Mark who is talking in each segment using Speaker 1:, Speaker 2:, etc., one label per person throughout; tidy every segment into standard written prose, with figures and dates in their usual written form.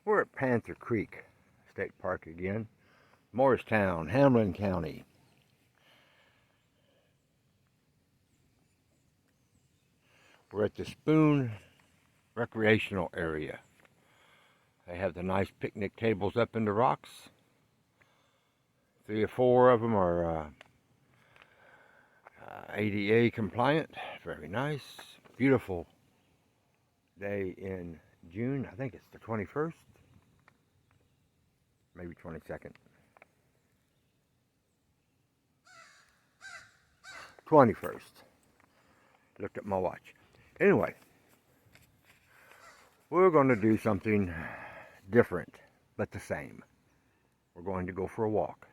Speaker 1: We're at Panther Creek State Park again, Morristown, Hamlin County. We're at the Spoon Recreational Area. They have the nice picnic tables up in the rocks. 3 or 4 of them are ADA compliant. Very nice. Beautiful day in June. I think it's the 21st, maybe 22nd. 21st. Looked at my watch. Anyway, we're going to do something different, but the same. We're going to go for a walk.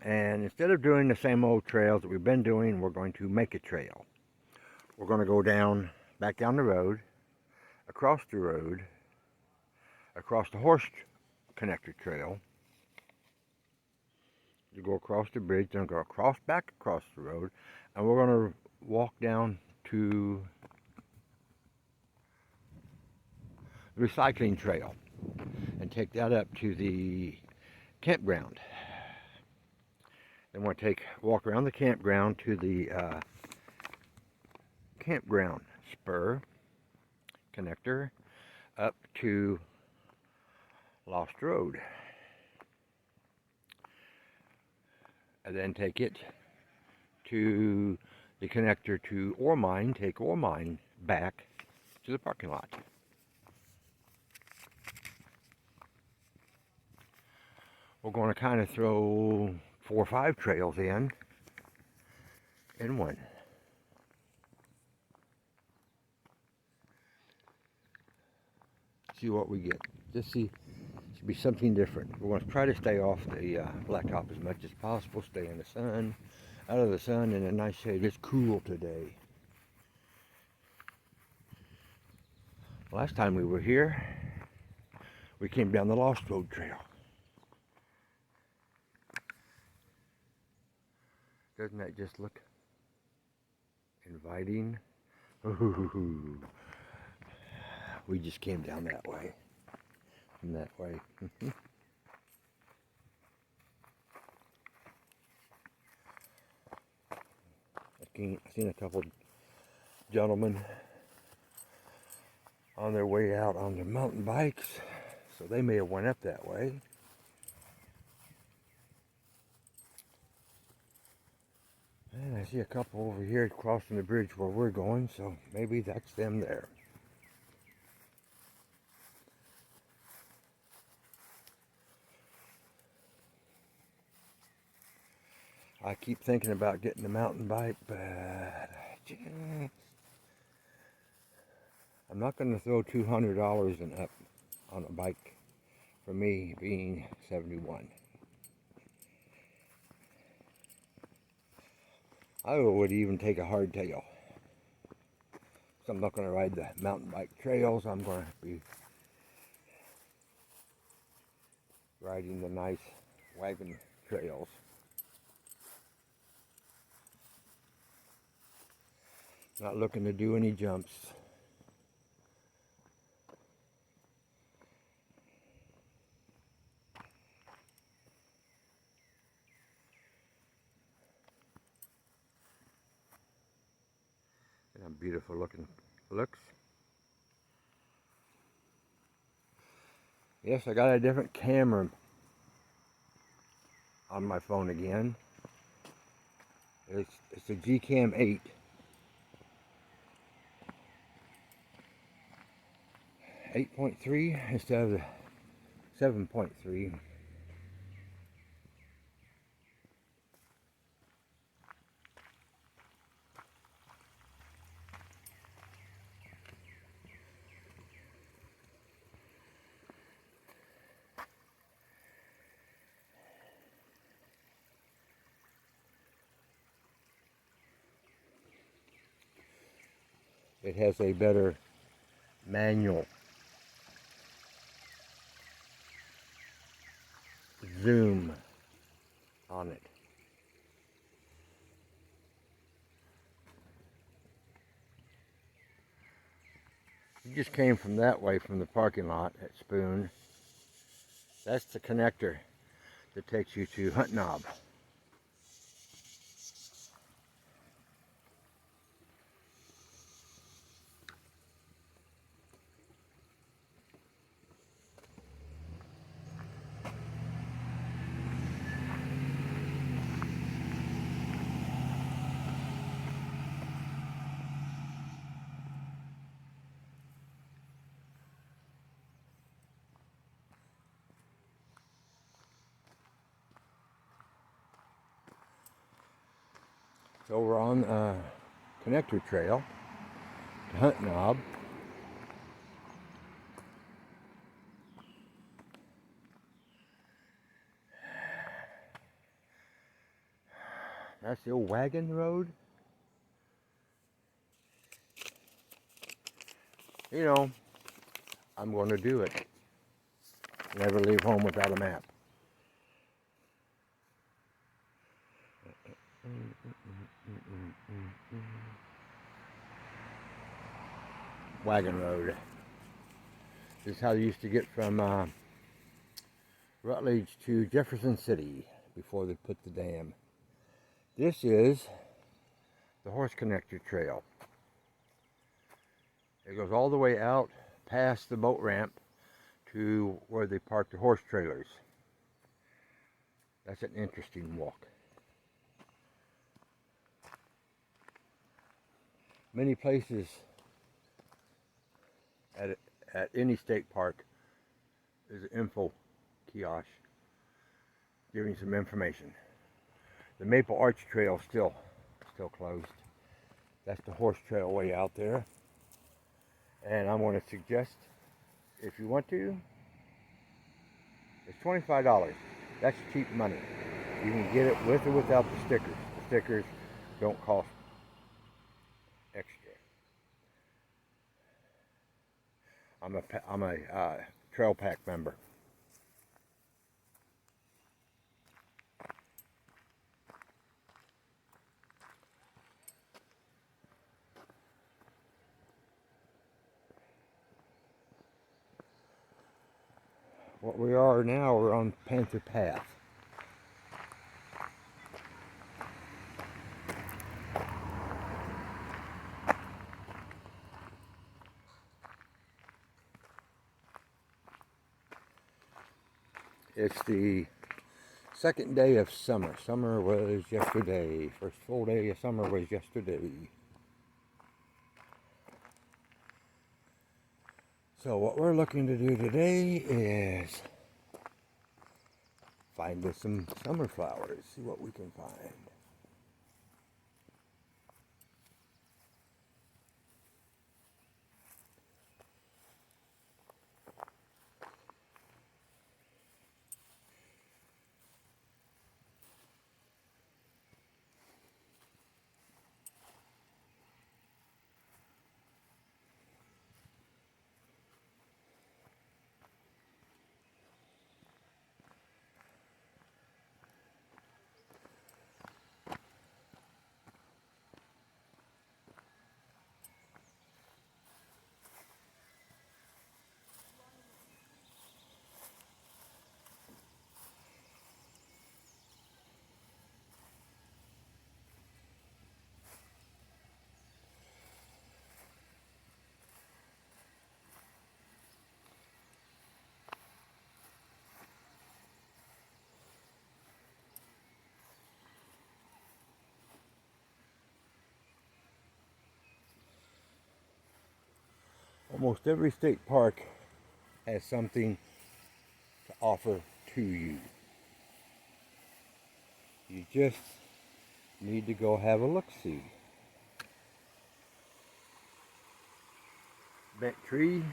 Speaker 1: And instead of doing the same old trails that we've been doing, we're going to make a trail. We're going to go back down the road, across the road, across the horse connector trail. You go across the bridge, then go back across the road, and we're going to walk down to the recycling trail and take that up to the campground. Then we'll walk around the campground to the campground spur connector up to Lost Road. And then take it to the connector to Ore Mine, take Ore Mine back to the parking lot. We're going to kind of throw 4 or 5 trails in one. See what we get. Just see. Should be something different. We're going to try to stay off the blacktop as much as possible. Stay in the sun, out of the sun, in a nice shade. It's cool today. Last time we were here, we came down the Lost Road Trail. Doesn't that just look inviting? Ooh. We just came down that way. From that way. I've seen a couple gentlemen on their way out on their mountain bikes, so they may have went up that way. And I see a couple over here crossing the bridge where we're going, so maybe that's them there. I keep thinking about getting a mountain bike, but I'm not going to throw $200 and up on a bike for me being 71. I would even take a hardtail. So I'm not going to ride the mountain bike trails. I'm going to be riding the nice wagon trails. Not looking to do any jumps. And beautiful looking looks. Yes, I got a different camera on my phone again. It's a Gcam 8. 8.3 instead of the 7.3. It has a better manual zoom on it. just came from that way from the parking lot at Spoon. That's the connector that takes you to Hunt Knob. So we're on a connector trail to Hunt Knob. That's the old wagon road. You know, I'm going to do it. Never leave home without a map. Wagon road. This is how they used to get from Rutledge to Jefferson City before they put the dam. This is the horse connector trail. It goes all the way out past the boat ramp to where they park the horse trailers. That's an interesting walk. Many places at any state park there's an info kiosk giving some information. The Maple Arch Trail still closed. That's the horse trail way out there. And I'm going to suggest, if you want to, it's $25. That's cheap money. You can get it with or without the stickers. The stickers don't cost extra. I'm a Trail Pack member. What we are now, we're on Panther Path. It's the second day of summer. Summer was yesterday. First full day of summer was yesterday. So what we're looking to do today is find us some summer flowers, see what we can find. Almost every state park has something to offer to you. You just need to go have a look-see. Bent tree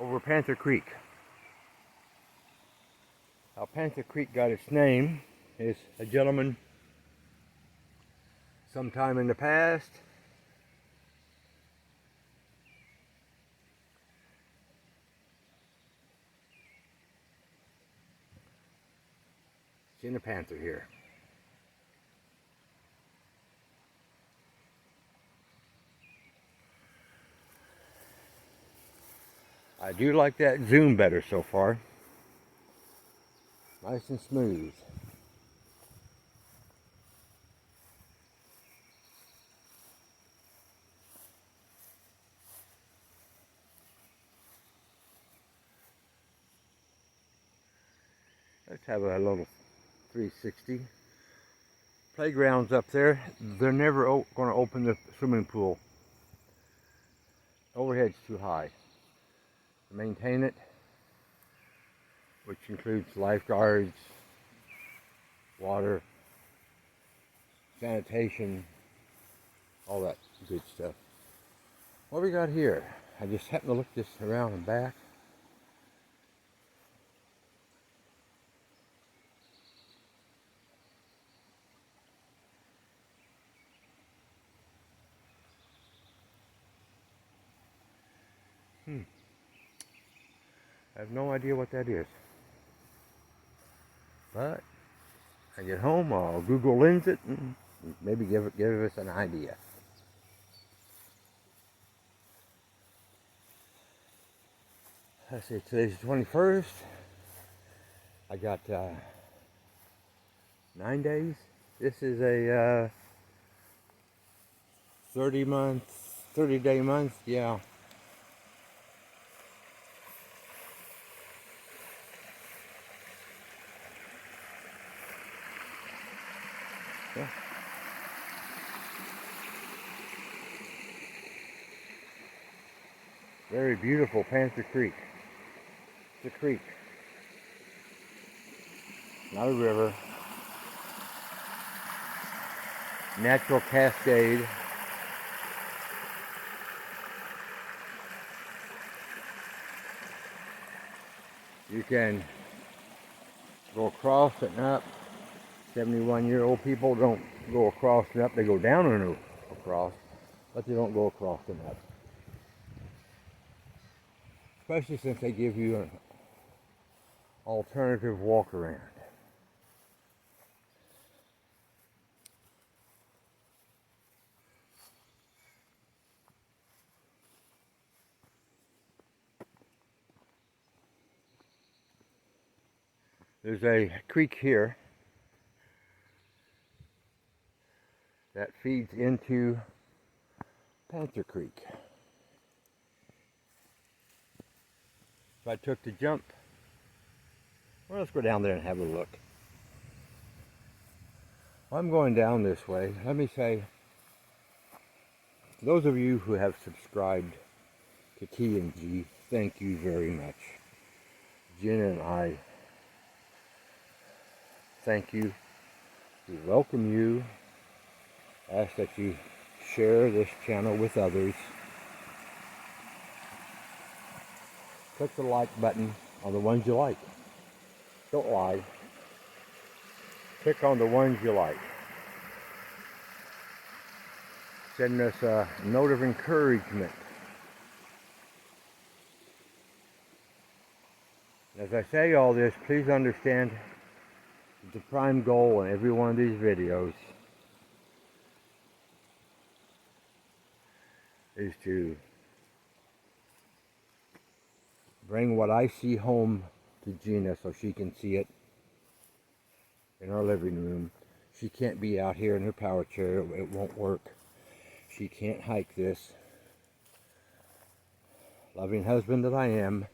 Speaker 1: over Panther Creek. How Panther Creek got its name is a gentleman sometime in the past seen a panther here. I do like that zoom better so far. Nice and smooth. Let's have a little 360. Playgrounds up there. They're never going to open the swimming pool. Overhead's too high to maintain it, which includes lifeguards, water, sanitation, all that good stuff. What we got here? I just happened to look this around and back. I have no idea what that is. But I get home, I'll Google Lens it and maybe give us an idea. Let's see, today's the 21st. I got 9 days. This is a 30-day month, yeah. Yeah. Very beautiful Panther Creek. It's a creek, not a river. Natural cascade. You can go across and up. 71-year-old people don't go across and up, they go down and across, but they don't go across and up. Especially since they give you an alternative walk around. There's a creek here that feeds into Panther Creek. If I took the jump, well, let's go down there and have a look. I'm going down this way. Let me say, those of you who have subscribed to T&G, thank you very much. Jen and I thank you. We welcome you. Ask that you share this channel with others. Click the like button on the ones you like. Don't lie. Click on the ones you like. Send us a note of encouragement. As I say all this, please understand the prime goal in every one of these videos is to bring what I see home to Gina so she can see it in our living room. She can't be out here in her power chair. It won't work. She can't hike this. Loving husband that I am,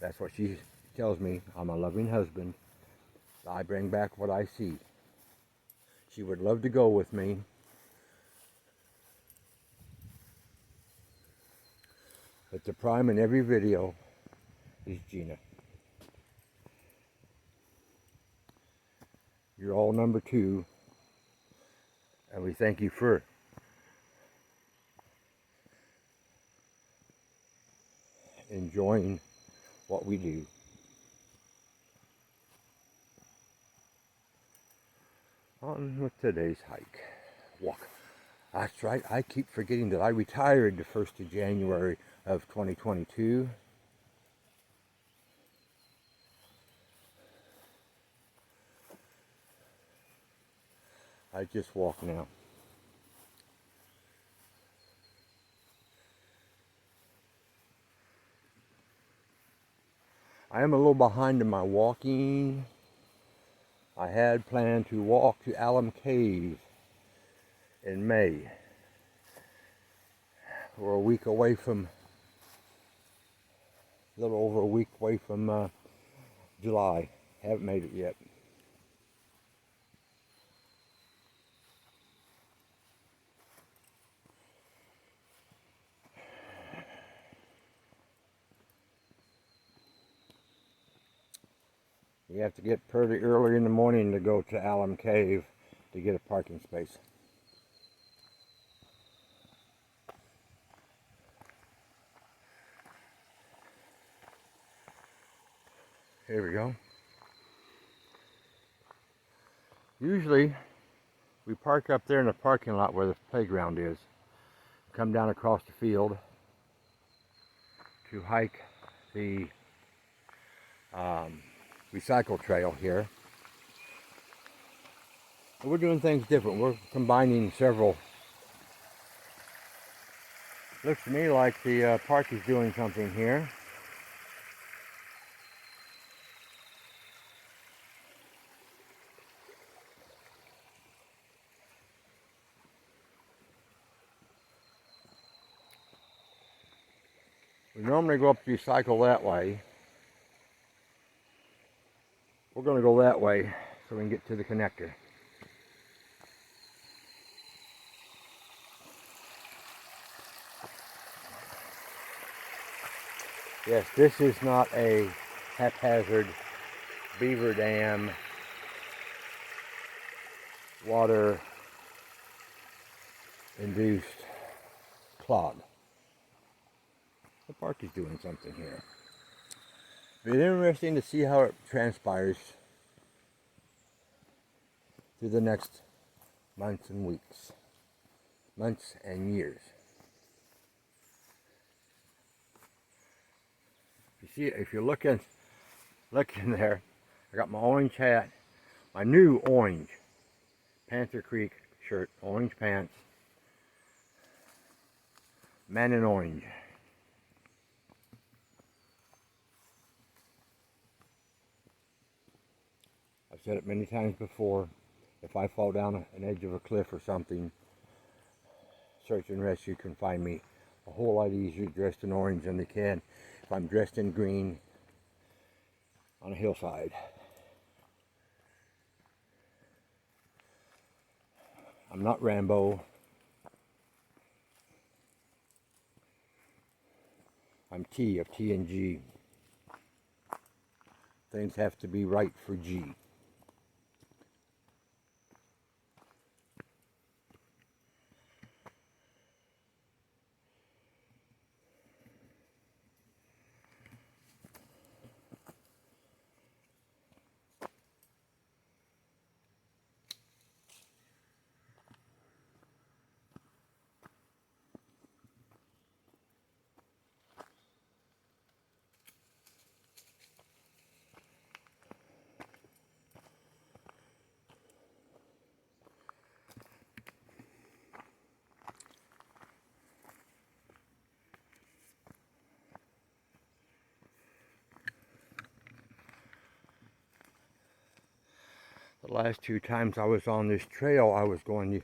Speaker 1: that's what she tells me. I'm a loving husband. I bring back what I see. She would love to go with me. But the prime in every video is Gina. You're all number 2. And we thank you for enjoying what we do. On with today's hike. Walk. That's right, I keep forgetting that I retired the 1st of January of 2022. I just walk now. I am a little behind in my walking. I had planned to walk to Alum Cave in May. We're a week away from, a little over a week away from July. Haven't made it yet. You have to get pretty early in the morning to go to Alum Cave to get a parking space. Here we go. Usually we park up there in the parking lot where the playground is. Come down across the field to hike the recycle trail here. And we're doing things different. We're combining several. Looks to me like the park is doing something here. We normally go up the recycle that way. We're going to go that way so we can get to the connector. Yes, this is not a haphazard beaver dam water induced clog. The park is doing something here. It's interesting to see how it transpires through the next months and weeks, months and years. You see, if you're looking there, I got my orange hat, my new orange Panther Creek shirt, orange pants, man in orange. I've said it many times before, if I fall down an edge of a cliff or something, search and rescue can find me a whole lot easier dressed in orange than they can if I'm dressed in green on a hillside. I'm not Rambo. I'm T of T and G. Things have to be right for G. The last two times I was on this trail, I was going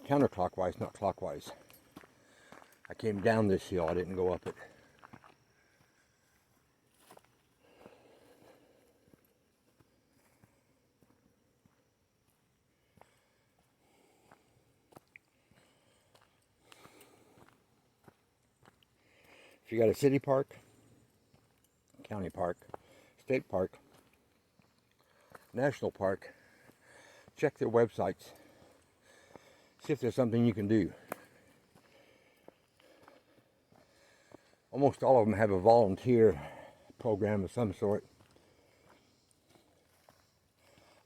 Speaker 1: counterclockwise, not clockwise. I came down this hill, I didn't go up it. If you got a city park, county park, state park, national park, check their websites. See if there's something you can do. Almost all of them have a volunteer program of some sort.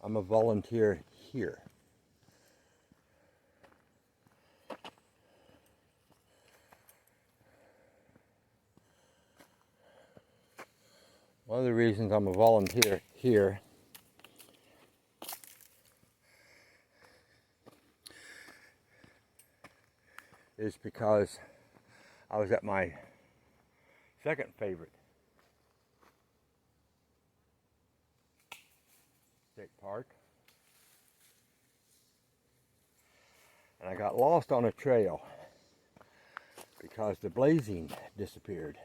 Speaker 1: I'm a volunteer here. One of the reasons I'm a volunteer here is because I was at my second favorite park. And I got lost on a trail because the blazing disappeared.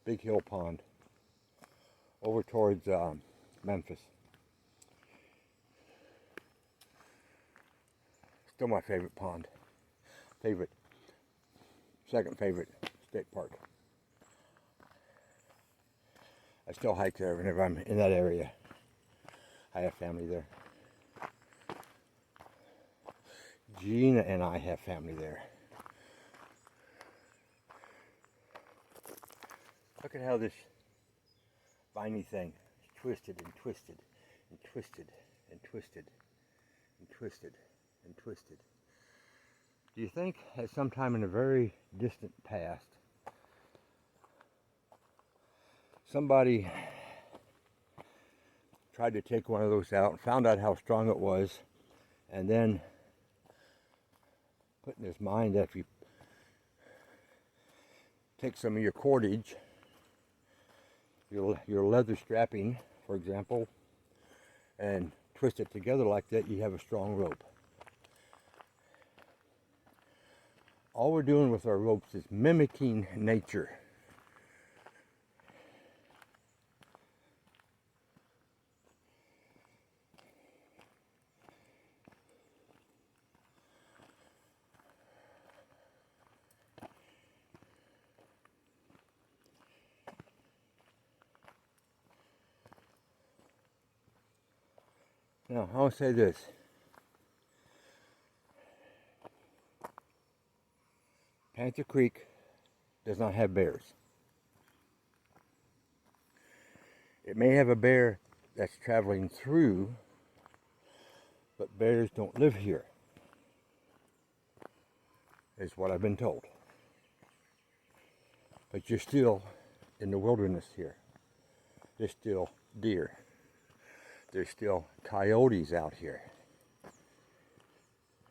Speaker 1: Big Hill Pond over towards Memphis. Still my favorite pond. Second favorite state park. I still hike there whenever I'm in that area. I have family there. Gina and I have family there. Look at how this viney thing is twisted and twisted and twisted and twisted and twisted and twisted. Do you think at some time in the very distant past, somebody tried to take one of those out and found out how strong it was, and then put in his mind that if you take some of your cordage, your leather strapping, for example, and twist it together like that, you have a strong rope. All we're doing with our ropes is mimicking nature. Now, I want to say this. Panther Creek does not have bears. It may have a bear that's traveling through, but bears don't live here, is what I've been told. But you're still in the wilderness here. There's still deer. There's still coyotes out here.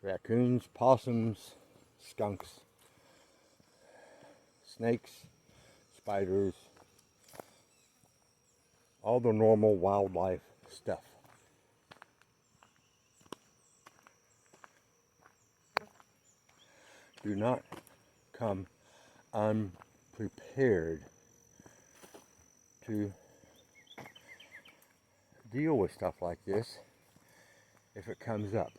Speaker 1: Raccoons, possums, skunks, snakes, spiders, all the normal wildlife stuff. Do not come unprepared to deal with stuff like this if it comes up.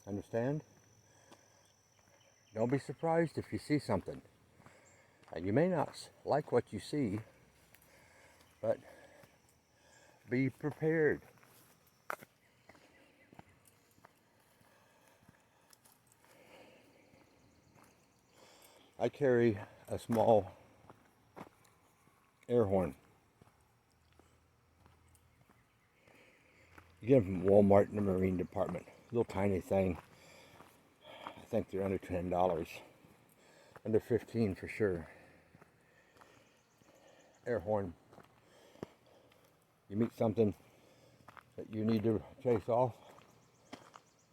Speaker 1: Understand? Don't be surprised if you see something. And you may not like what you see, but be prepared. I carry a small air horn. You get them from Walmart in the Marine Department. Little tiny thing. I think they're under $10. Under 15 for sure. Air horn. You meet something that you need to chase off,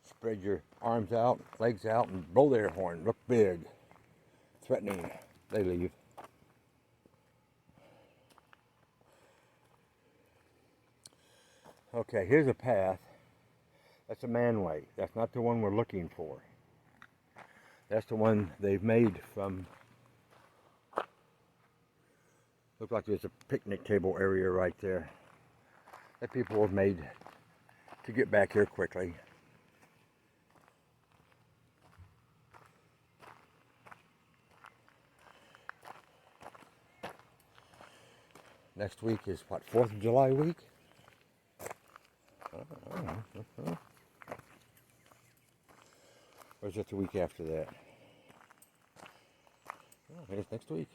Speaker 1: spread your arms out, legs out, and blow the air horn. Look big. Threatening. They leave. Okay, here's a path. That's a manway. That's not the one we're looking for. That's the one they've made from... Looks like there's a picnic table area right there that people have made to get back here quickly. Next week is what, 4th of July week? Or is it the week after that? Oh, I guess next week.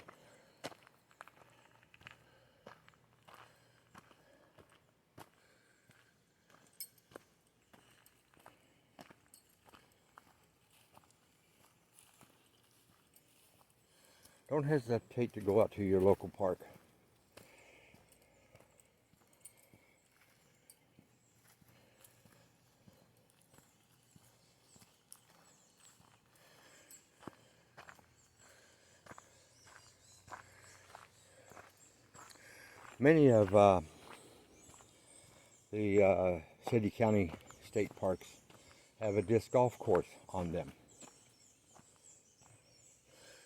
Speaker 1: Don't hesitate to go out to your local park. Many of the city, county, state parks have a disc golf course on them.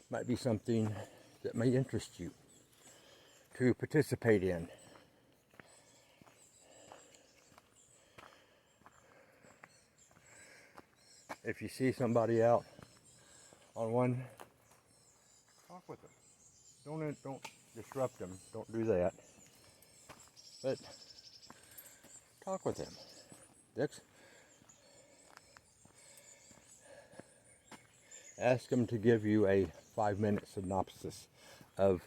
Speaker 1: Might be something that may interest you to participate in. If you see somebody out on one, talk with them. Don't disrupt them. Don't do that. But talk with them. Dix, ask them to give you a 5-minute synopsis of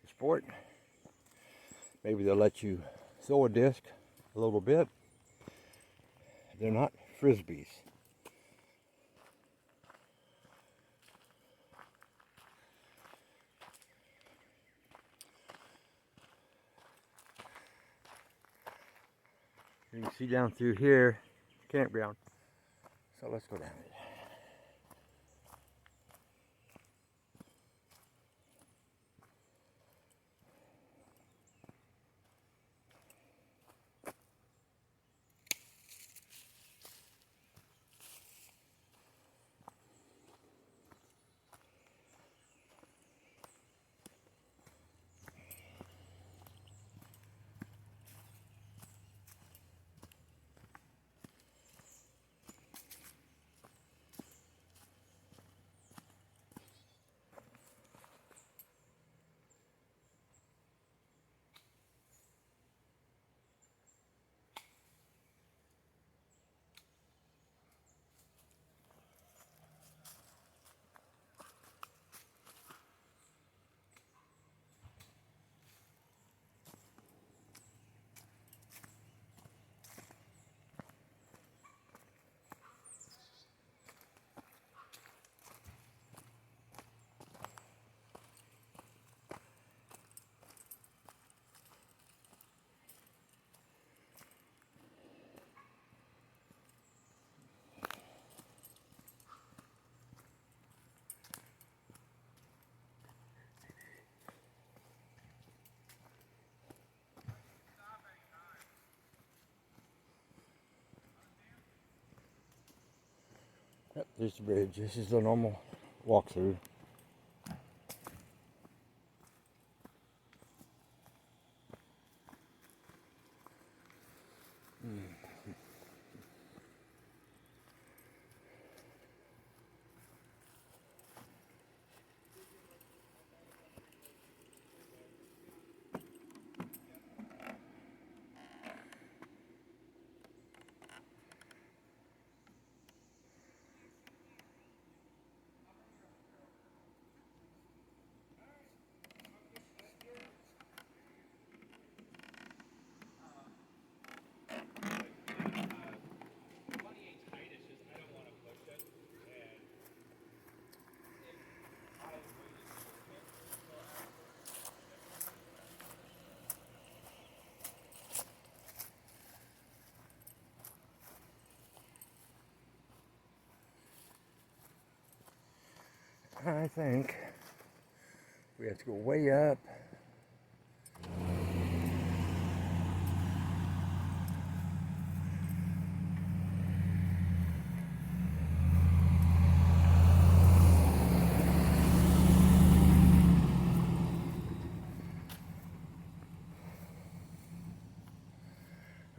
Speaker 1: the sport. Maybe they'll let you throw a disc a little bit. They're not frisbees. You can see down through here, campground. So let's go down it. Yep, there's the bridge. This is the normal walkthrough. I think we have to go way up.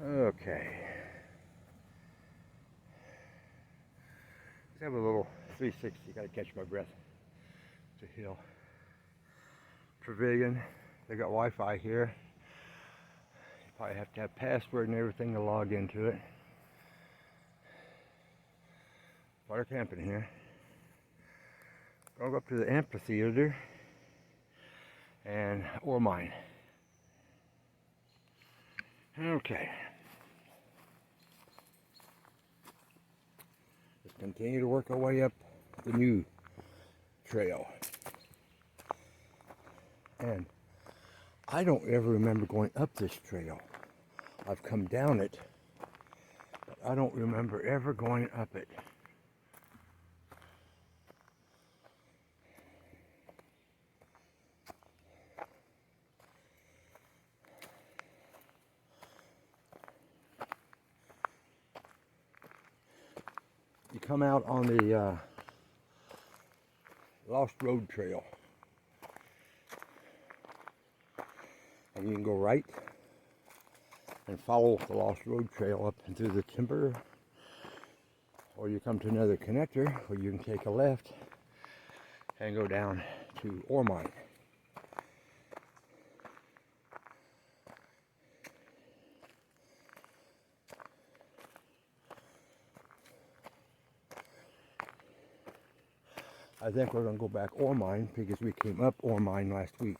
Speaker 1: Okay. Let's have a little 360. Got to catch my breath. It's a hill. Pavilion. They got Wi-Fi here. You probably have to have password and everything to log into it. Water camping here. Gonna go up to the amphitheater and ore mine. Okay. Let's continue to work our way up the new trail. And I don't ever remember going up this trail. I've come down it, but I don't remember ever going up it. you come out on the Lost Road Trail. And you can go right and follow the Lost Road Trail up and through the timber. Or you come to another connector where you can take a left and go down to ore mine. I think we're going to go back ore mine because we came up ore mine last week.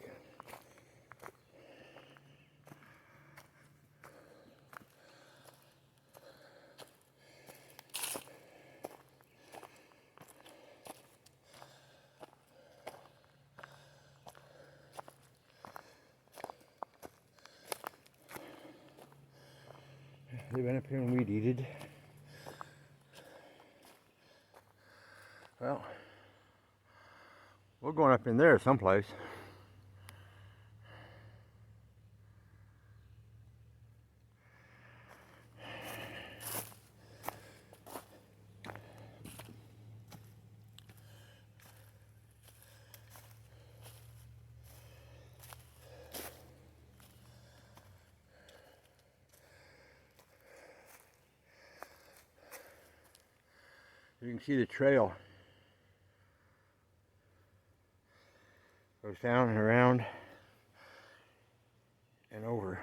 Speaker 1: They went up here and weed eated. Well, we're going up in there someplace. You can see the trail goes down and around and over.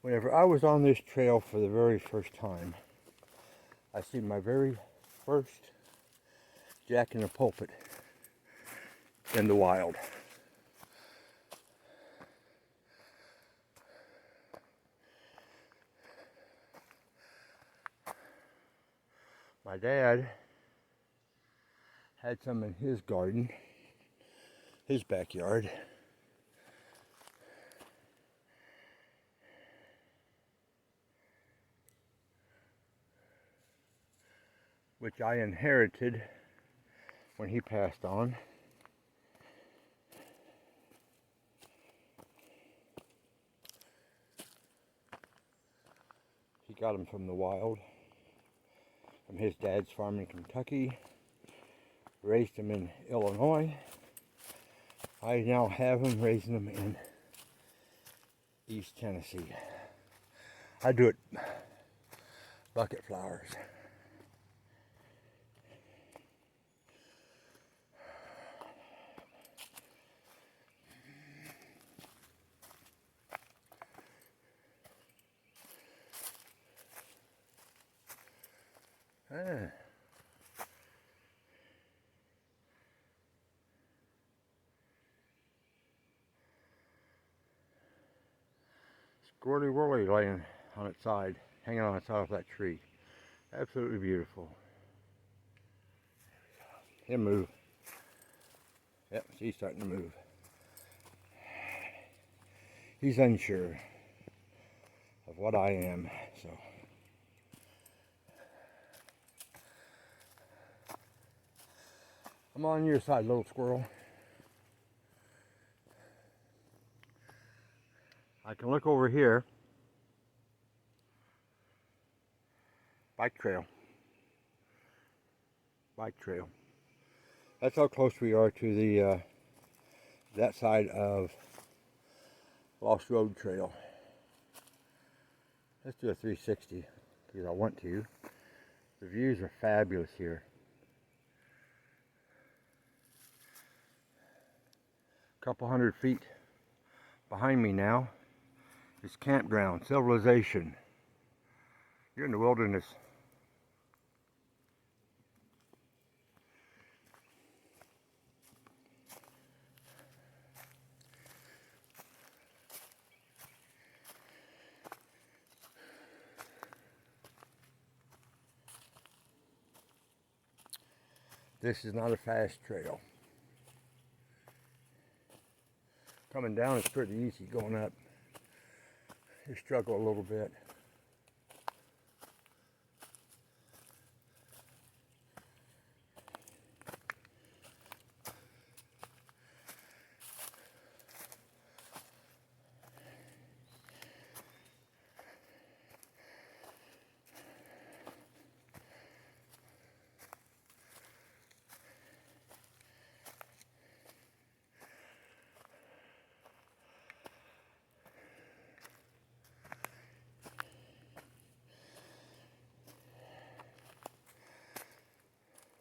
Speaker 1: Whenever I was on this trail for the very first time, I seen my very first jack in the pulpit in the wild. My dad had some in his garden, his backyard. Which I inherited when he passed on. He got them from the wild, from his dad's farm in Kentucky, raised them in Illinois. I now have them, raising them in East Tennessee. I do it bucket flowers. Squirrely whirly laying on its side, hanging on its side of that tree. Absolutely beautiful. He'll move. Yep, she's starting to move. He's unsure of what I am, so. I'm on your side, little squirrel. I can look over here. Bike trail. Bike trail. That's how close we are to the that side of Lost Road Trail. Let's do a 360 because I want to. The views are fabulous here. A couple hundred feet behind me now is campground, civilization. You're in the wilderness. This is not a fast trail. Coming down is pretty easy. Going up, you struggle a little bit.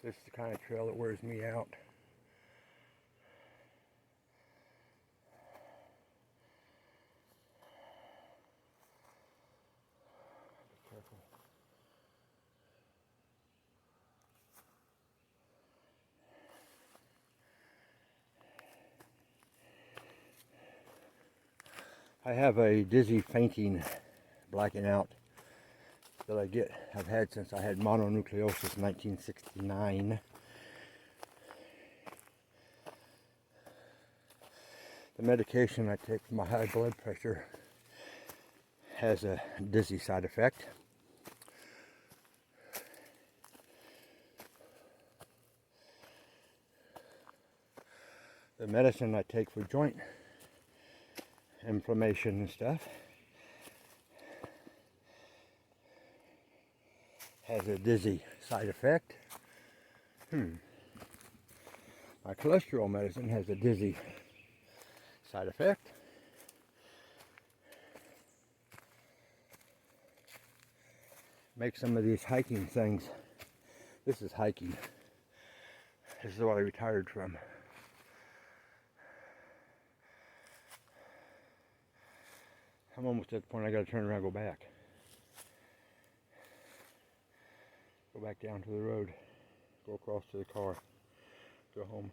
Speaker 1: This is the kind of trail that wears me out. Be careful. I have a dizzy, fainting, blacking out that I've had since I had mononucleosis in 1969. The medication I take for my high blood pressure has a dizzy side effect. The medicine I take for joint inflammation and stuff has a dizzy side effect. My cholesterol medicine has a dizzy side effect. Make some of these hiking things. This is hiking. This is what I retired from. I'm almost at the point I gotta turn around and go back. Go back down to the road. Go across to the car. Go home.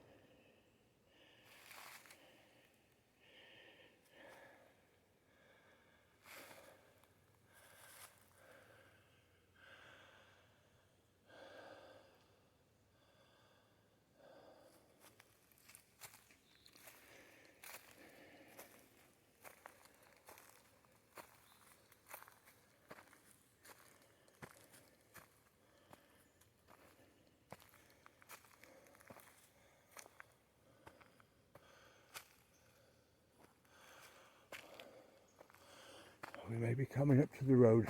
Speaker 1: We may be coming up to the road.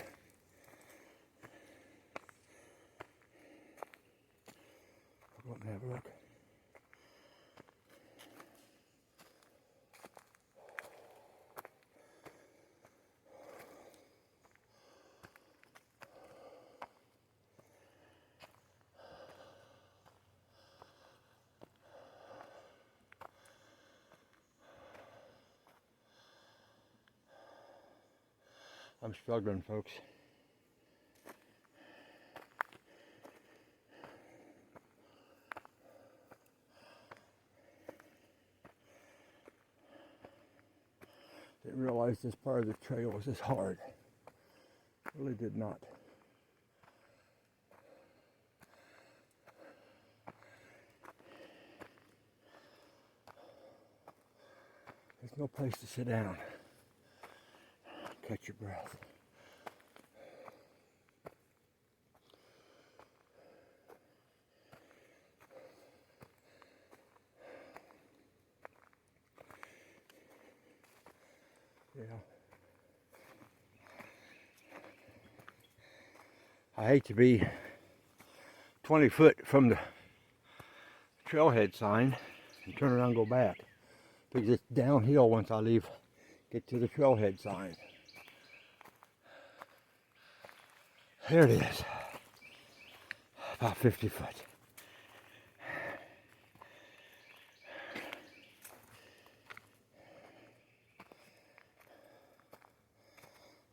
Speaker 1: I'll go up and have a look. I'm struggling, folks. Didn't realize this part of the trail was this hard. Really did not. There's no place to sit down. Catch your breath. Yeah. I hate to be 20 foot from the trailhead sign and turn around and go back, because it's downhill once I get to the trailhead sign. There it is. About 50 foot.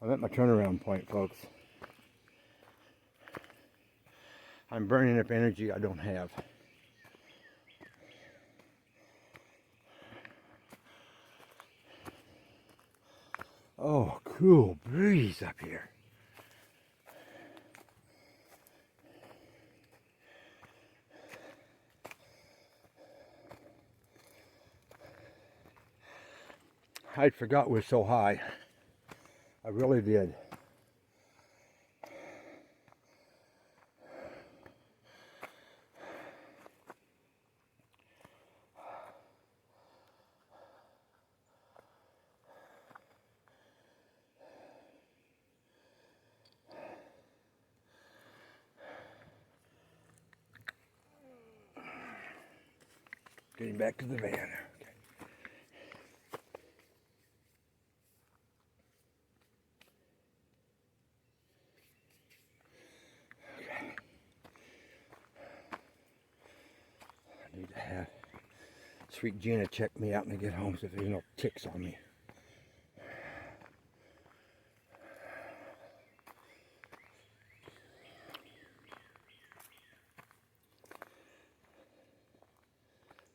Speaker 1: I'm at my turnaround point, folks. I'm burning up energy I don't have. Oh, cool breeze up here. I forgot we're so high. I really did. Getting back to the van. Okay. Sweet Gina check me out when I get home so if there's no ticks on me.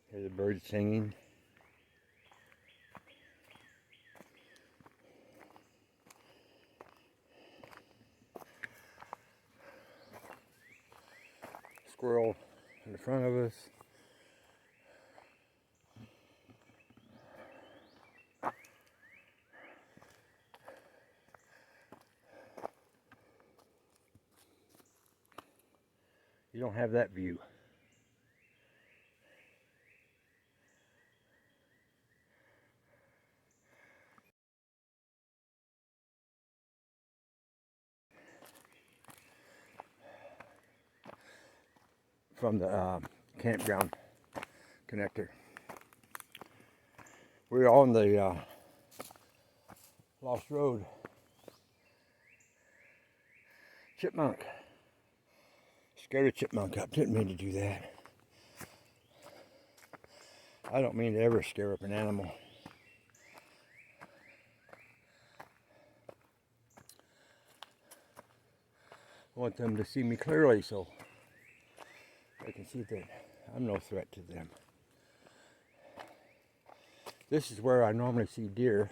Speaker 1: Hear the birds singing. Squirrel in front of us. You don't have that view. From the campground connector. We're on the Lost Road. Chipmunk. Scared a chipmunk up. Didn't mean to do that. I don't mean to ever scare up an animal. I want them to see me clearly so they can see that I'm no threat to them. This is where I normally see deer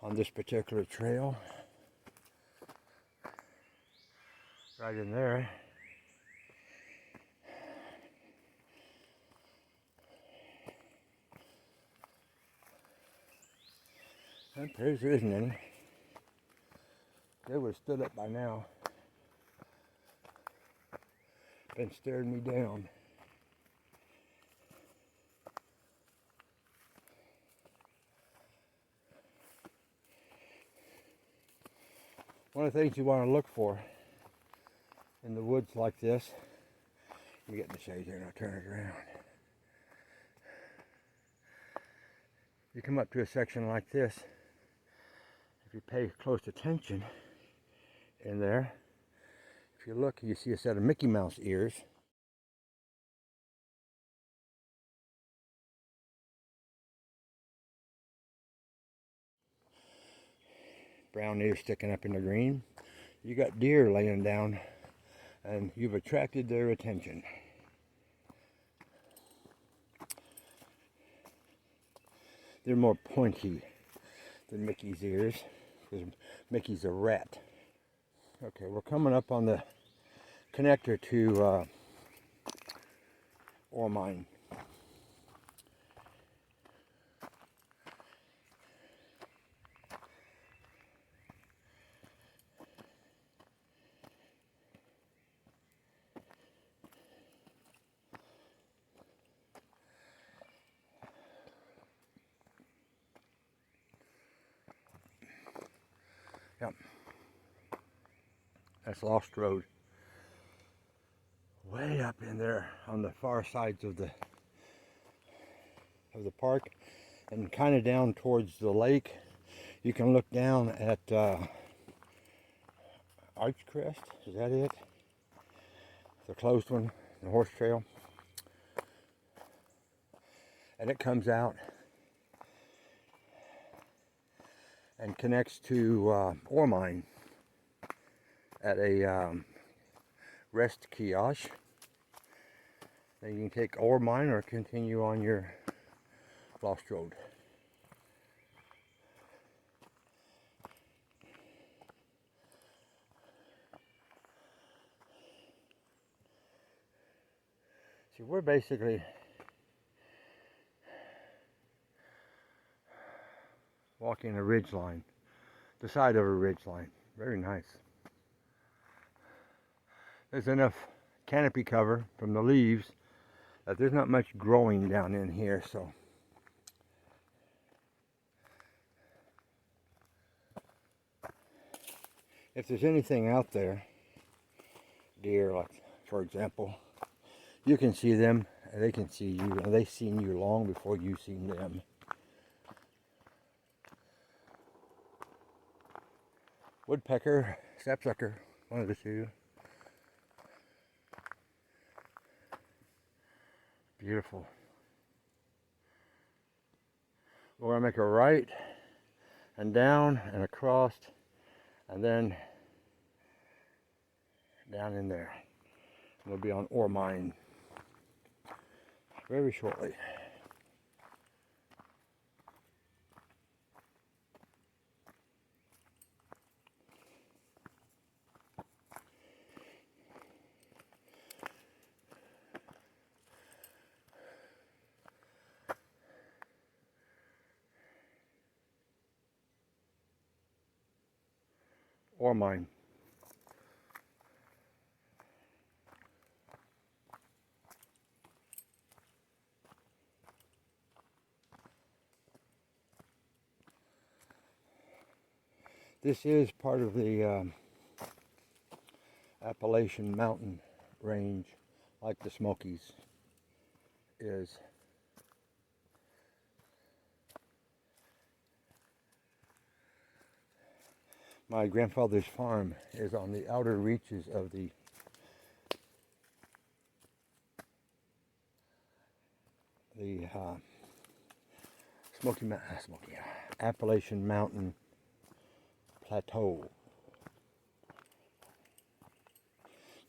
Speaker 1: on this particular trail. Right in there. And there isn't any. They would have stood up by now. Been staring me down. One of the things you want to look for in the woods like this, let me get in the shade here and I'll turn it around. You come up to a section like this, if you pay close attention in there, if you look, you see a set of Mickey Mouse ears. Brown ears sticking up in the green. You got deer laying down and you've attracted their attention. They're more pointy than Mickey's ears because Mickey's a rat. Okay, we're coming up on the connector to ore mine. Yep. That's Lost Road. Way up in there on the far sides of the park and kind of down towards the lake. You can look down at Archcrest, is that it? The closed one, the horse trail. And it comes out and connects to ore mine at a rest kiosk. Then you can take ore mine or continue on your Lost Road. See, we're basically walking a ridge line, the side of a ridge line. Very nice. There's enough canopy cover from the leaves that there's not much growing down in here, so if there's anything out there, deer, like for example, you can see them, and they can see you, and they've seen you long before you've seen them. Woodpecker, sapsucker, one of the two. Beautiful. We're going to make a right and down and across and then down in there. We'll be on ore mine very shortly. Ore mine. This is part of the Appalachian Mountain Range, like the Smokies is. My grandfather's farm is on the outer reaches of the Appalachian Mountain Plateau.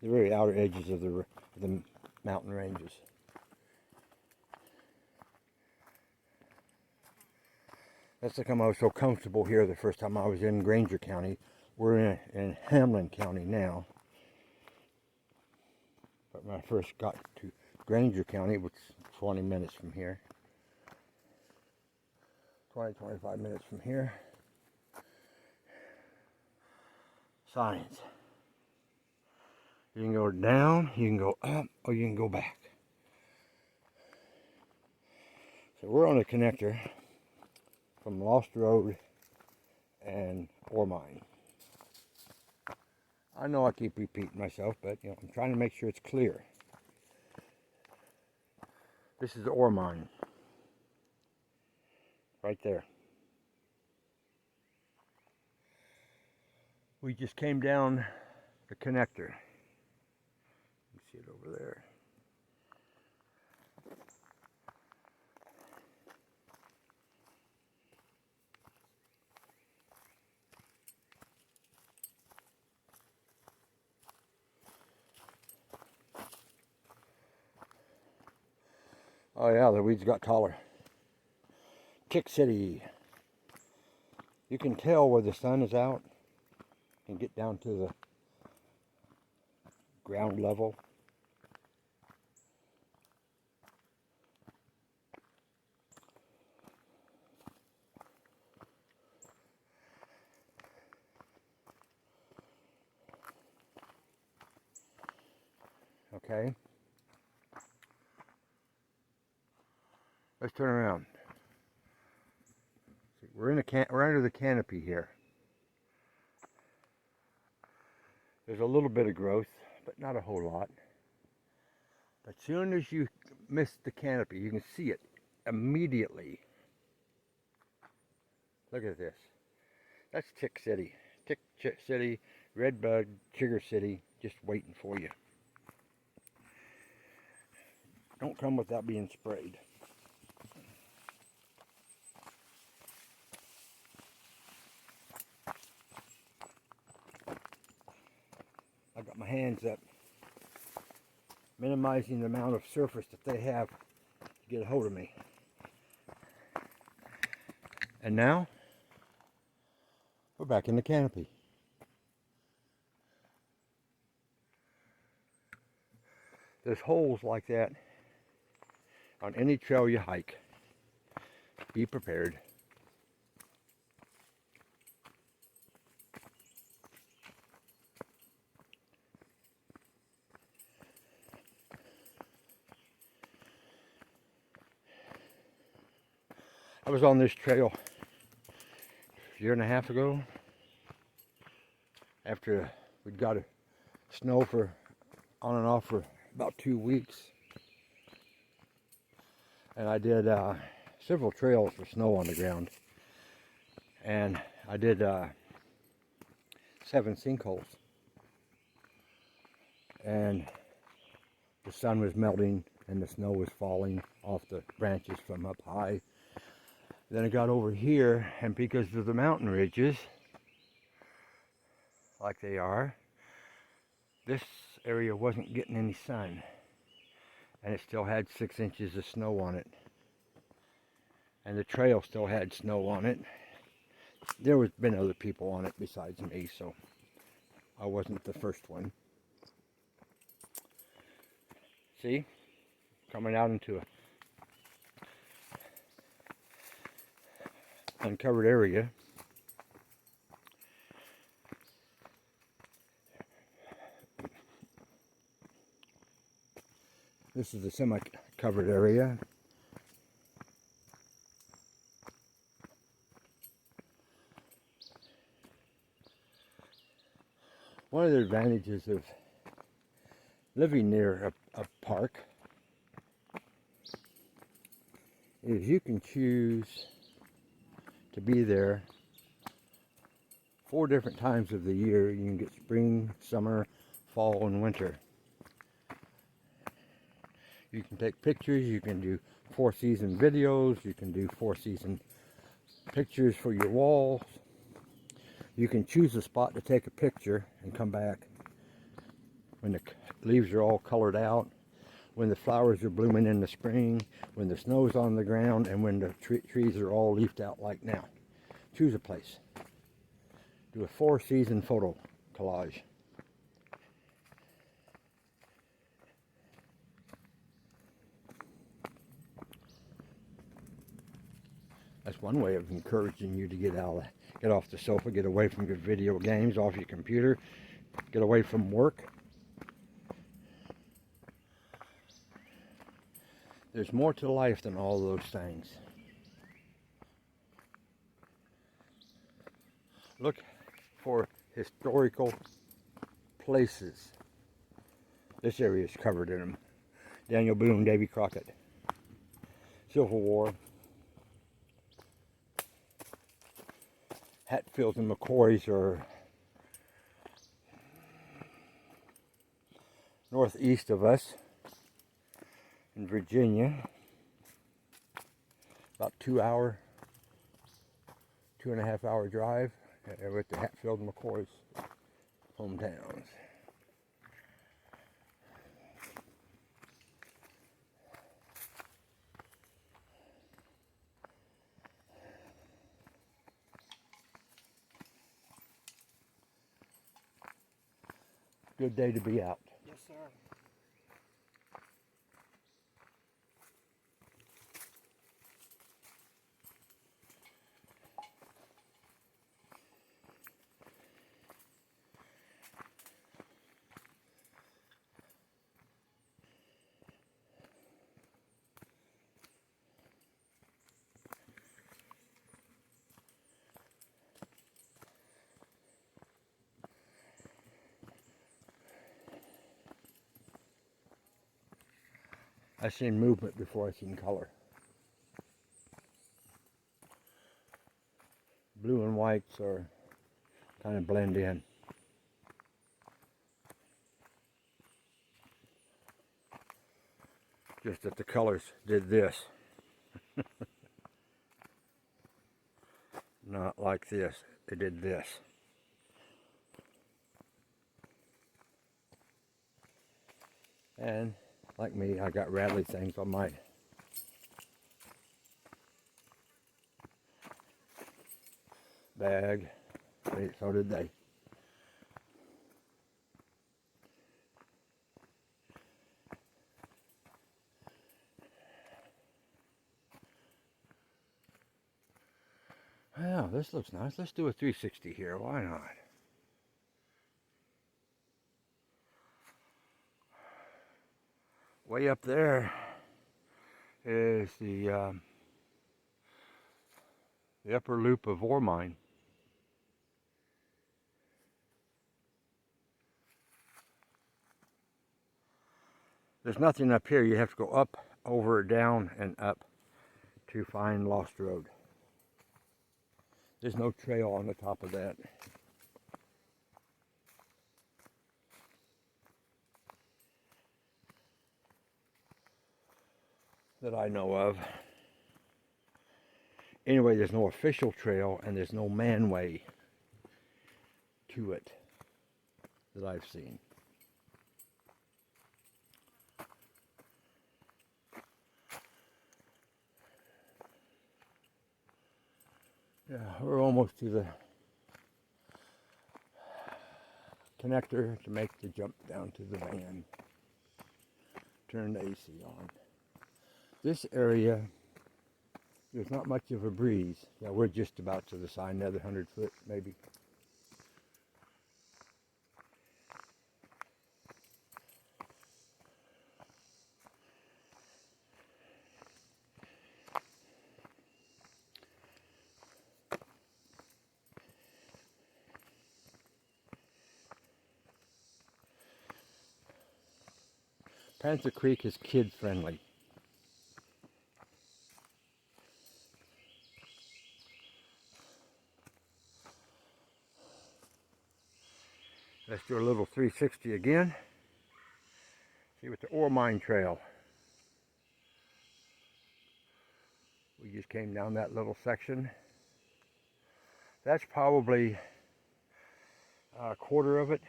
Speaker 1: The very outer edges of the mountain ranges. That's how come I was so comfortable here the first time I was in Granger County. We're in Hamlin County now. But when I first got to Granger County, which is 20 minutes from here. 25 minutes from here. Signs. You can go down, you can go up, or you can go back. So we're on a connector from Lost Road and ore mine. I know I keep repeating myself, but I'm trying to make sure it's clear. This is the ore mine. Right there. We just came down the connector. You see it over there. Oh yeah, the weeds got taller. Tick City. You can tell where the sun is out and get down to the ground level. Okay. Let's turn around. See, we're under the canopy here. There's a little bit of growth, but not a whole lot. But as soon as you miss the canopy, you can see it immediately. Look at this. That's Tick City. Tick City, Redbud, Sugar City, just waiting for you. Don't come without being sprayed. I got my hands up, minimizing the amount of surface that they have to get a hold of me. And now, we're back in the canopy. There's holes like that on any trail you hike. Be prepared. I was on this trail a year and a half ago after we'd got a snow for on and off for about 2 weeks, and I did several trails with snow on the ground, and I did 7 sinkholes, and the sun was melting and the snow was falling off the branches from up high. Then I got over here, and because of the mountain ridges, like they are, this area wasn't getting any sun, and it still had 6 inches of snow on it, and the trail still had snow on it. There was been other people on it besides me, so I wasn't the first one. See, coming out into a uncovered area. This is a semi-covered area. One of the advantages of living near a park is you can choose to be there 4 different times of the year. You can get spring, summer, fall, and winter. You can take pictures, you can do 4-season videos, you can do 4-season pictures for your walls. You can choose a spot to take a picture and come back when the leaves are all colored out, when the flowers are blooming in the spring, when the snow's on the ground, and when the trees are all leafed out like now. Choose a place. Do a 4-season photo collage. That's one way of encouraging you to get off the sofa, get away from your video games, off your computer, get away from work. There's more to life than all those things. Look for historical places. This area is covered in them. Daniel Boone, Davy Crockett, Civil War, Hatfields and McCoys are northeast of us in Virginia. About 2-hour, 2.5 hour drive with the Hatfield and McCoys hometowns. Good day to be out.
Speaker 2: Yes, sir.
Speaker 1: I seen movement before I seen color. Blue and whites are kind of blend in. Just that the colors did this. Not like this. They did this. And like me, I got rattly things on my bag. So did they. Well, this looks nice. Let's do a 360 here. Why not? Way up there is the upper loop of ore mine. There's nothing up here. You have to go up, over, down, and up to find Lost Road. There's no trail on the top of that. that I know of. Anyway, there's no official trail and there's no manway to it that I've seen. Yeah, we're almost to the connector to make the jump down to the van. Turn the AC on. This area, there's not much of a breeze. Yeah, we're just about to the side, another 100 foot maybe. Panther Creek is kid friendly. Let's do a little 360 again. See what the ore mine trail. We just came down that little section. That's probably a quarter of it.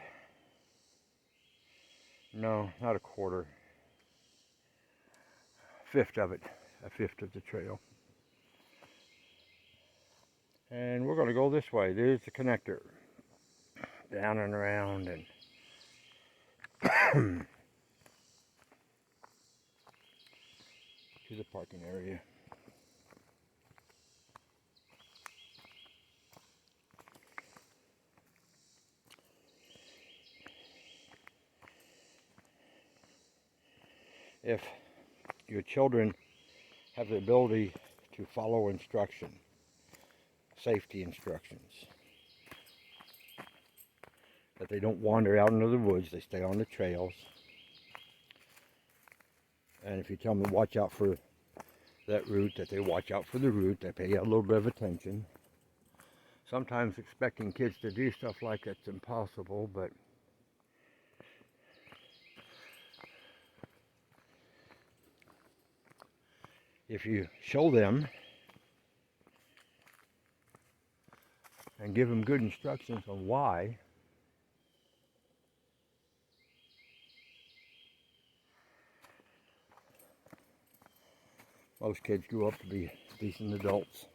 Speaker 1: No, not a quarter. Fifth of it. A fifth of the trail. And we're going to go this way. There's the connector. Down and around and to the parking area. If your children have the ability to follow instruction, safety instructions, that they don't wander out into the woods, they stay on the trails. And if you tell them to watch out for that route, that they watch out for the route, they pay a little bit of attention. Sometimes expecting kids to do stuff like that's impossible, but if you show them and give them good instructions on why, most kids grew up to be decent adults.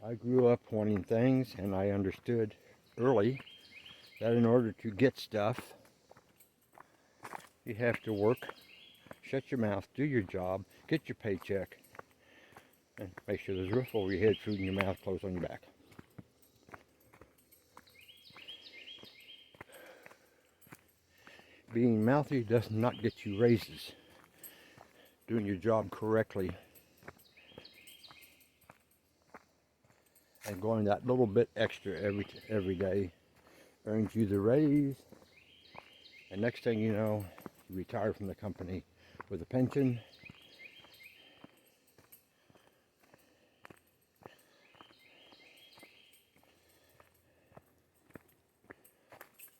Speaker 1: I grew up wanting things, and I understood early that in order to get stuff, you have to work, shut your mouth, do your job, get your paycheck, and make sure there's a roof over your head, food in your mouth, clothes on your back. Being mouthy does not get you raises. Doing your job correctly and going that little bit extra every day earns you the raise, and next thing you know, you retire from the company with a pension.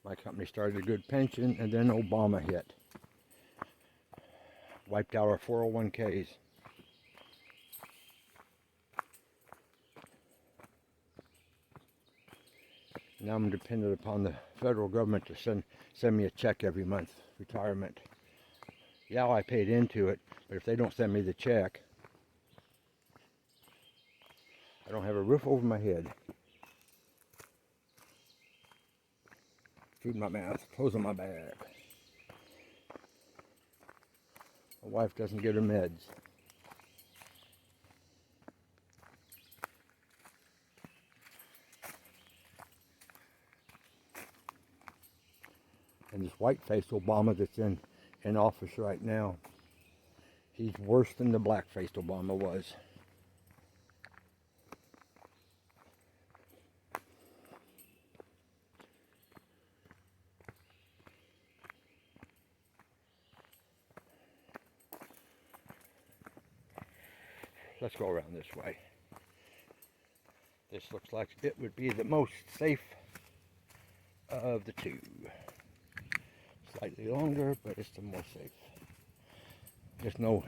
Speaker 1: My company started a good pension, and then Obama hit. Wiped out our 401ks. Now I'm dependent upon the federal government to send me a check every month, retirement. Yeah, I paid into it, but if they don't send me the check, I don't have a roof over my head, food in my mouth, clothes on my back. My wife doesn't get her meds. And this white-faced Obama that's in office right now, he's worse than the black-faced Obama was. Let's go around this way. This looks like it would be the most safe of the two. Slightly longer, but it's the more safe. There's no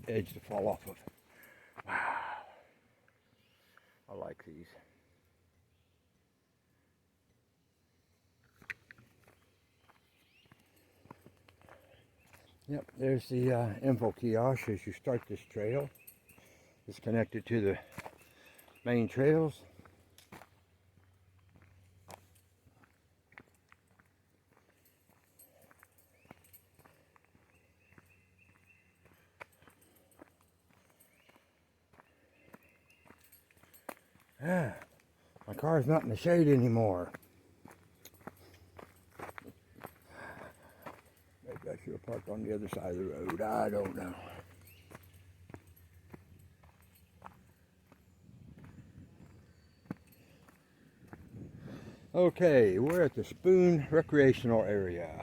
Speaker 1: edge to fall off of. Wow. I like these. Yep, there's the info kiosk as you start this trail. It's connected to the main trails. Ah, my car's not in the shade anymore. Maybe I should have parked on the other side of the road. I don't know. Okay, we're at the Spoon Recreational Area.